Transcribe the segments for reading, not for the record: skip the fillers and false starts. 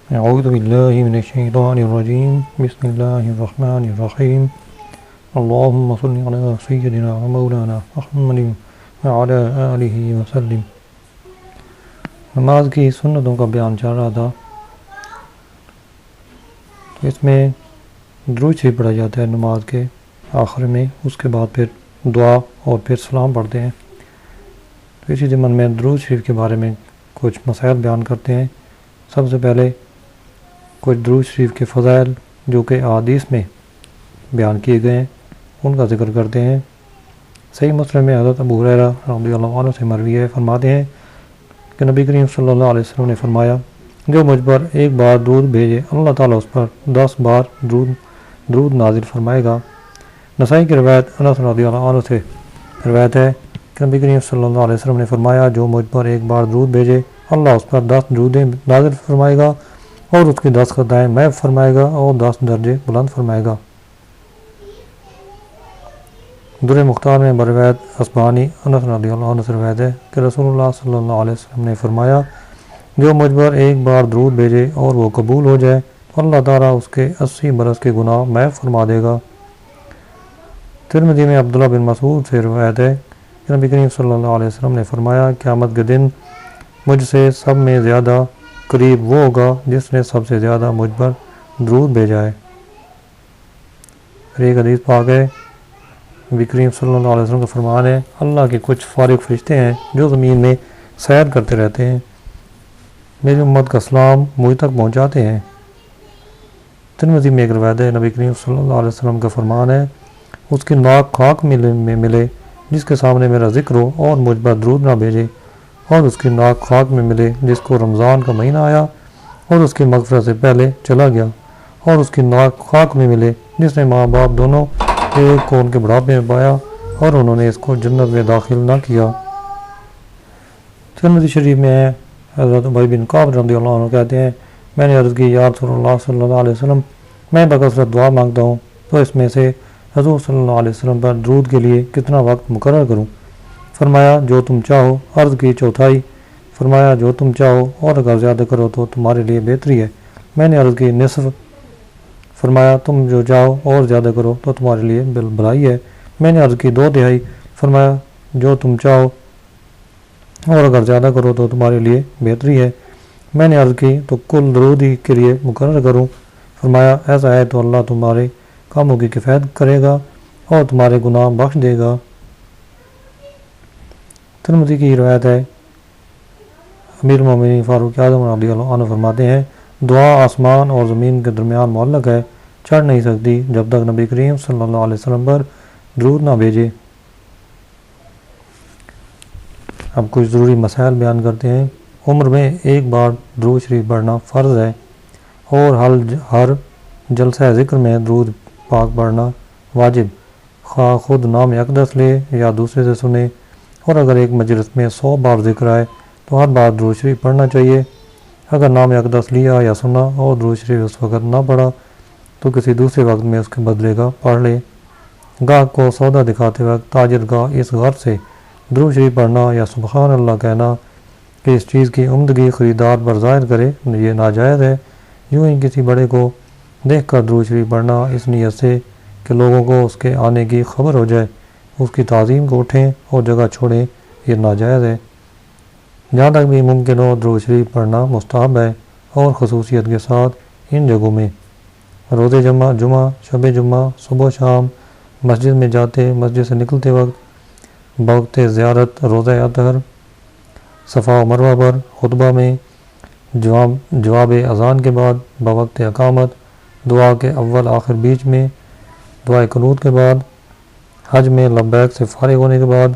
اعوذ باللہ من الشیطان الرجیم بسم اللہ الرحمن الرحیم اللہم صل علی سیدنا و مولانا محمد وعلی آلہ وسلم۔ نماز کی سنتوں کا بیان چل رہا تھا، تو اس میں درود شریف پڑھا جاتا ہے نماز کے آخر میں، اس کے بعد پھر دعا اور پھر سلام پڑھتے ہیں۔ تو اسی ضمن میں درود شریف کے بارے میں کچھ مسائل بیان کرتے ہیں۔ سب سے پہلے کچھ درود شریف کے فضائل جو کہ احادیث میں بیان کیے گئے ہیں ان کا ذکر کرتے ہیں۔ صحیح مسلم میں حضرت ابو ہریرہ رضی اللہ عنہ سے مروی ہے، فرماتے ہیں کہ نبی کریم صلی اللہ علیہ وسلم نے فرمایا، جو مجھ پر ایک بار درود بھیجے اللہ تعالیٰ اس پر 10 بار درود نازل فرمائے گا۔ نسائی کی روایت انس رضی اللہ عنہ سے روایت ہے کہ نبی کریم صلی اللہ علیہ وسلم نے فرمایا، جو مجھ پر ایک بار درود بھیجے اللہ اس پر 10 درود نازل فرمائے گا اور اس کی 10 خطائیں محو فرمائے گا اور 10 درجے بلند فرمائے گا۔ در مختار میں بروایت اصبہانی انس رضی اللہ عنہ سے روایت ہے کہ رسول اللہ صلی اللہ علیہ وسلم نے فرمایا، جو مجھ پر ایک بار درود بھیجے اور وہ قبول ہو جائے اللہ تعالیٰ اس کے 80 برس کے گناہ محو فرما دے گا۔ ترمذی میں عبداللہ بن مسعود سے روایت ہے کہ نبی کریم صلی اللہ علیہ وسلم نے فرمایا، قیامت کے دن مجھ سے سب میں زیادہ قریب وہ ہوگا جس نے سب سے زیادہ مجھ پر درود بھیجا ہے۔ ایک حدیث پاک ہے، نبی کریم صلی اللہ علیہ وسلم کا فرمان ہے، اللہ کے کچھ فارغ فرشتے ہیں جو زمین میں سیر کرتے رہتے ہیں، میری امت کا سلام مجھ تک پہنچاتے ہیں۔ ترمذی میں ایک روایت ہے، نبی کریم صلی اللہ علیہ وسلم کا فرمان ہے، اس کی ناک خاک میں ملے جس کے سامنے میرا ذکر ہو اور مجھ پر درود نہ بھیجے، اور اس کی ناک خاک میں ملے جس کو رمضان کا مہینہ آیا اور اس کی مغفرت سے پہلے چلا گیا، اور اس کی ناک خاک میں ملے جس نے ماں باپ دونوں ایک کو ان کے بڑھاپے میں پایا اور انہوں نے اس کو جنت میں داخل نہ کیا۔ ترمذی شریف میں ہے، حضرت ابی بن کعب رضی اللہ عنہ کہتے ہیں، میں نے عرض کی، یا رسول اللہ صلی اللہ علیہ وسلم، میں بکثرت دعا مانگتا ہوں تو اس میں سے حضور صلی اللہ علیہ وسلم پر درود کے لیے کتنا وقت مقرر کروں؟ فرمایا، جو تم چاہو۔ عرض کی، چوتھائی؟ فرمایا، جو تم چاہو، اور اگر زیادہ کرو تو تمہارے لیے بہتری ہے۔ میں نے عرض کی، نصف؟ فرمایا، تم جو چاہو اور زیادہ کرو تو تمہارے لیے بھلائی ہے۔ میں نے عرض کی، 2/3؟ فرمایا، جو تم چاہو اور اگر زیادہ کرو تو تمہارے لیے بہتری ہے۔ میں نے عرض کی، تو کل درود ہی کے لیے مقرر کروں؟ فرمایا، ایسا ہے تو اللہ تمہارے کاموں کی کفایت کرے گا اور تمہارے گناہ بخش دے گا۔ ترمذی کی روایت ہے، امیر المومنین فاروق اعظم رضی اللہ عنہ فرماتے ہیں، دعا آسمان اور زمین کے درمیان معلق ہے، چڑھ نہیں سکتی جب تک نبی کریم صلی اللہ علیہ وسلم پر درود نہ بھیجے۔ اب کچھ ضروری مسائل بیان کرتے ہیں۔ عمر میں ایک بار درود شریف پڑھنا فرض ہے، اور ہر جلسہ ذکر میں درود پاک پڑھنا واجب، خواہ خود نام اقدس لے یا دوسرے سے سنے، اور اگر ایک مجلس میں 100 بار ذکر آئے تو ہر بار درود شریف پڑھنا چاہیے۔ اگر نام اقدس لیا یا سنا اور درود شریف اس وقت نہ پڑھا تو کسی دوسرے وقت میں اس کے بدلے کا پڑھ لے۔ گاہک کو سودا دکھاتے وقت تاجر کا اس غرض سے درود شریف پڑھنا یا سبحان اللہ کہنا کہ اس چیز کی عمدگی خریدار پر ظاہر کرے، یہ ناجائز ہے۔ یوں ہی کسی بڑے کو دیکھ کر درود شریف پڑھنا اس نیت سے کہ لوگوں کو اس کے آنے کی خبر ہو جائے، اس کی تعظیم کو اٹھیں اور جگہ چھوڑیں، یہ ناجائز ہے۔ جہاں تک بھی ممکن ہو درود شریف پڑھنا مستحب ہے، اور خصوصیت کے ساتھ ان جگہوں میں: روز جمعہ، شب جمعہ، صبح و شام، مسجد میں جاتے، مسجد سے نکلتے وقت، بوقت زیارت روزہ اطہر، صفا و مروہ پر، خطبہ میں، جواب اذان کے بعد، بوقت اقامت، دعا کے اول آخر بیچ میں، دعائے قنوت کے بعد، حج میں لبیک سے فارغ ہونے کے بعد،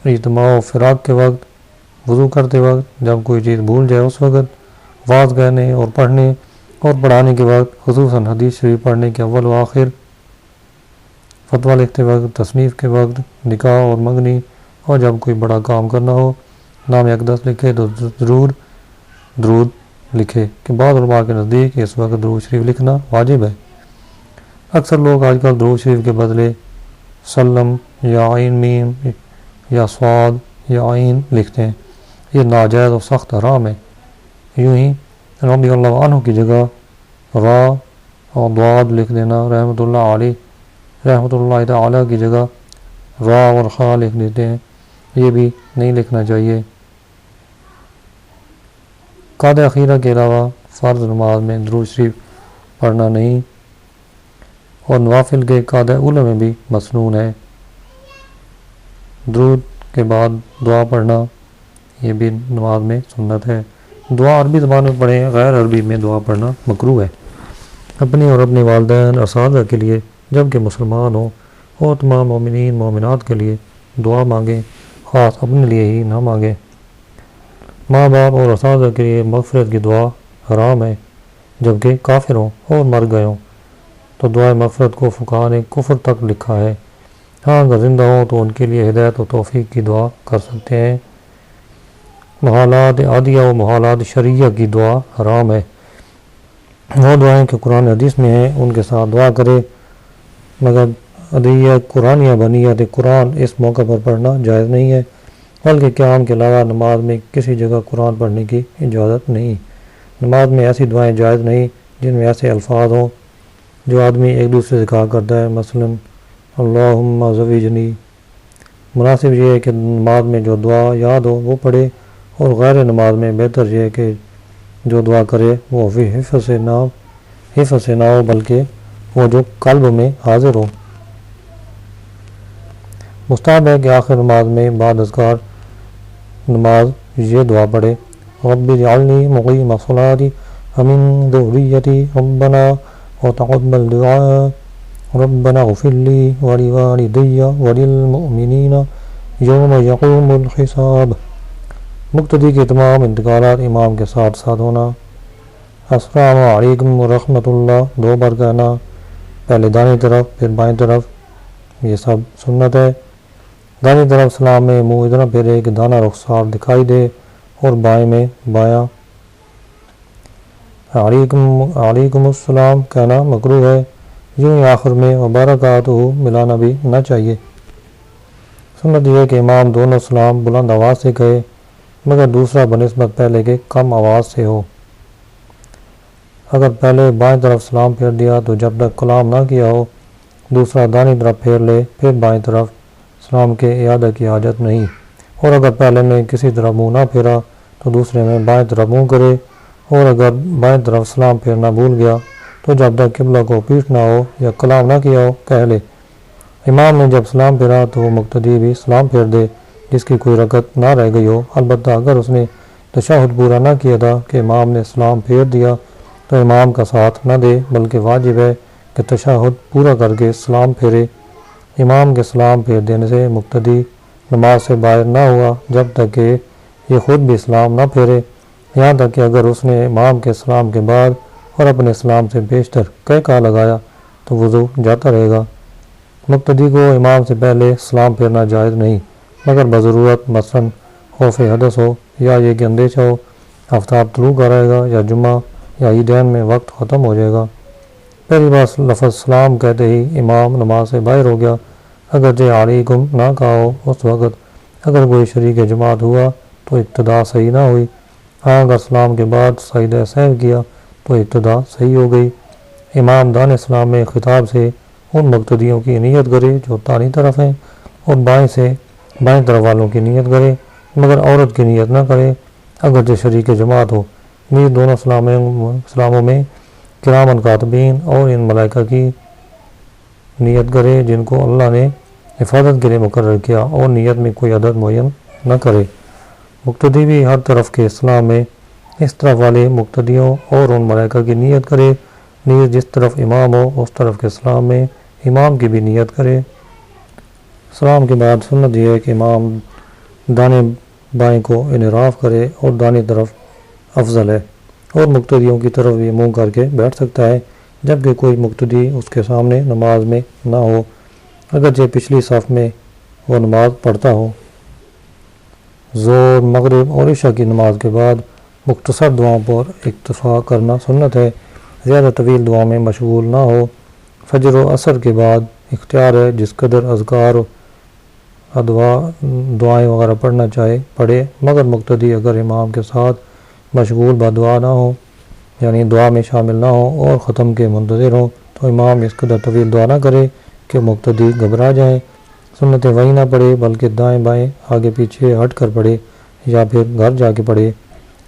اجتماع و فراق کے وقت، وضو کرتے وقت، جب کوئی چیز بھول جائے اس وقت، واعظ کہنے اور پڑھنے اور پڑھانے کے وقت، خصوصاً حدیث شریف پڑھنے کے اول و آخر، فتویٰ لکھتے وقت، تصنیف کے وقت، نکاح اور منگنی، اور جب کوئی بڑا کام کرنا ہو۔ نام اقدس لکھے تو ضرور درود لکھے کہ بعض علماء کے نزدیک اس وقت درود شریف لکھنا واجب ہے۔ اکثر لوگ آج کل درود شریف کے بدلے سلم یا عین میم یا صاد یا عین لکھتے ہیں، یہ ناجائز اور سخت حرام ہے۔ یوں ہی رضی اللہ عنہ کی جگہ را اور ضاد لکھ دینا، رحمۃ اللہ علیہ رحمۃ اللہ تعالی کی جگہ را اور خا لکھ دیتے ہیں، یہ بھی نہیں لکھنا چاہیے۔ قاعدہ اخیرہ کے علاوہ فرض نماز میں درود شریف پڑھنا نہیں، اور نوافل کے قاعدہ اولی میں بھی مسنون ہے۔ درود کے بعد دعا پڑھنا یہ بھی نماز میں سنت ہے۔ دعا عربی زبان میں پڑھیں، غیر عربی میں دعا پڑھنا مکروہ ہے۔ اپنی اور اپنے والدین اساتذہ کے لیے جبکہ مسلمان ہوں، اور تمام مومنین مومنات کے لیے دعا مانگیں، خاص اپنے لیے ہی نہ مانگیں۔ ماں باپ اور اساتذہ کے لیے مغفرت کی دعا حرام ہے، جبکہ کافر ہوں اور مر گئے ہوں تو دعائے مغفرت کو فقہاء نے کفر تک لکھا ہے۔ ہاں اگر زندہ ہوں تو ان کے لیے ہدایت و توفیق کی دعا کر سکتے ہیں۔ محالات عادیہ و محالات شرعیہ کی دعا حرام ہے۔ وہ دعائیں کہ قرآن حدیث میں ہیں ان کے ساتھ دعا کرے، مگر ادعیہ قرآنیہ بنیاد قرآن اس موقع پر پڑھنا جائز نہیں ہے، بلکہ قیام کے علاوہ نماز میں کسی جگہ قرآن پڑھنے کی اجازت نہیں۔ نماز میں ایسی دعائیں جائز نہیں جن میں ایسے الفاظ ہوں جو آدمی ایک دوسرے سے کہا کرتا ہے، مثلا اللہم زوجنی۔ مناسب یہ ہے کہ نماز میں جو دعا یاد ہو وہ پڑھے، اور غیر نماز میں بہتر یہ ہے کہ جو دعا کرے وہ حفظ سے نہ ہو بلکہ وہ جو قلب میں حاضر ہو۔ مستحب ہے کہ آخر نماز میں بعد اذکار نماز یہ دعا پڑھے، رب اجعلنی مقیم الصلاۃ ومن ذریتی ربنا وتقبل دعاء ربنا اغفر لی ولوالدی وللمؤمنین یوم یقوم الحساب۔ مقتدی کے تمام انتقالات امام کے ساتھ ساتھ ہونا۔ السلام علیکم ورحمۃ اللہ 2 بار کہنا، پہلے دائیں طرف پھر بائیں طرف، یہ سب سنت ہے۔ دائیں طرف سلام میں منہ اتنا پھیرے کہ دانا رخسار دکھائی دے، اور بائیں میں بایاں علیکم السلام کہنا مکروہ ہے۔ یوں ہی آخر میں وبرکاتہ ملانا بھی نہ چاہیے۔ سنت یہ ہے کہ امام دونوں سلام بلند آواز سے کہے، مگر دوسرا بنسبت پہلے کے کم آواز سے ہو۔ اگر پہلے بائیں طرف سلام پھیر دیا تو جب تک کلام نہ کیا ہو دوسرا دائیں طرف پھیر لے، پھر بائیں طرف سلام کے اعادہ کی حاجت نہیں، اور اگر پہلے میں کسی طرف منہ نہ پھیرا تو دوسرے میں بائیں طرف منہ کرے، اور اگر بائیں طرف سلام پھیرنا بھول گیا تو جب تک قبلہ کو پیٹ نہ ہو یا کلام نہ کیا ہو کہہ لے۔ امام نے جب سلام پھیرا تو وہ مقتدی بھی سلام پھیر دے جس کی کوئی رکعت نہ رہ گئی ہو، البتہ اگر اس نے تشہد پورا نہ کیا تھا کہ امام نے سلام پھیر دیا تو امام کا ساتھ نہ دے، بلکہ واجب ہے کہ تشہد پورا کر کے سلام پھیرے۔ امام کے سلام پھیر دینے سے مقتدی نماز سے باہر نہ ہوا جب تک کہ یہ خود بھی سلام نہ پھیرے، یہاں تک کہ اگر اس نے امام کے سلام کے بعد اور اپنے سلام سے بیشتر کہا لگایا تو وضو جاتا رہے گا۔ مقتدی کو امام سے پہلے سلام پھیرنا جائز نہیں، مگر بضرورت مثلا خوف حدث ہو، یا یہ کہ اندیشہ ہو آفتاب طلوع کر آئے گا یا جمعہ یا عیدین میں وقت ختم ہو جائے گا۔ پہلی بار لفظ سلام کہتے ہی امام نماز سے باہر ہو گیا، اگرچہ علیکم نہ کہا ہو اس وقت اگر کوئی شریک جماعت ہوا تو ابتدا صحیح نہ ہوئی، ہاں اگر سلام کے بعد سجدہ سہو کیا تو ابتدا صحیح ہو گئی۔ امام دائیں سلام میں خطاب سے ان مقتدیوں کی نیت کرے جو دائیں طرف ہیں، اور بائیں سے بائیں طرف والوں کی نیت کرے، مگر عورت کی نیت نہ کرے اگرچہ شریک جماعت ہو۔ نیز دونوں سلاموں میں کرامن کاتبین اور ان ملائکہ کی نیت کرے جن کو اللہ نے حفاظت کے لیے مقرر کیا، اور نیت میں کوئی عدد معین نہ کرے۔ مقتدی بھی ہر طرف کے اسلام میں اس طرف والے مقتدیوں اور ان ملائکہ کی نیت کرے، نیز جس طرف امام ہو اس طرف کے اسلام میں امام کی بھی نیت کرے۔ سلام کے بعد سنت یہ ہے کہ امام دانے بائیں کو انحراف کرے، اور دائیں طرف افضل ہے، اور مقتدیوں کی طرف بھی منہ کر کے بیٹھ سکتا ہے جبکہ کوئی مقتدی اس کے سامنے نماز میں نہ ہو، اگرچہ پچھلی صف میں وہ نماز پڑھتا ہو۔ ظہر، مغرب اور عشاء کی نماز کے بعد مختصر دعاؤں پر اکتفا کرنا سنت ہے، زیادہ طویل دعا میں مشغول نہ ہو۔ فجر و عصر کے بعد اختیار ہے، جس قدر اذکار دعائیں وغیرہ پڑھنا چاہے پڑھے، مگر مقتدی اگر امام کے ساتھ مشغول بدعا نہ ہو یعنی دعا میں شامل نہ ہوں اور ختم کے منتظر ہوں تو امام اس قدر طویل دعا نہ کرے کہ مقتدی گھبرا جائیں۔ سنتیں وہیں نہ پڑھے بلکہ دائیں بائیں آگے پیچھے ہٹ کر پڑھے یا پھر گھر جا کے پڑھے۔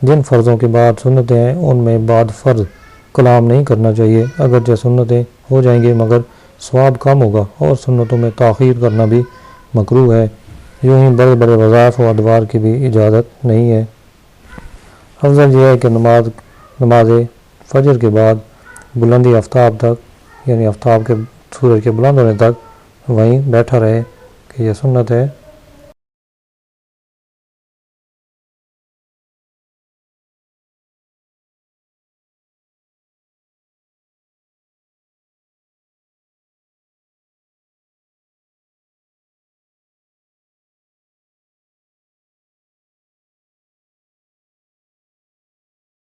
جن فرضوں کے بعد سنتیں ہیں ان میں بعد فرض کلام نہیں کرنا چاہیے، اگرچہ سنتیں ہو جائیں گے مگر ثواب کم ہوگا، اور سنتوں میں تاخیر کرنا بھی مکروہ ہے۔ یوں ہی بڑے بڑے وظائف و ادوار کی بھی اجازت نہیں ہے۔ افضل یہ ہے کہ نماز فجر کے بعد بلندی آفتاب تک، یعنی آفتاب کے سورج کے بلند ہونے تک وہیں بیٹھا رہے، کہ یہ سنت ہے۔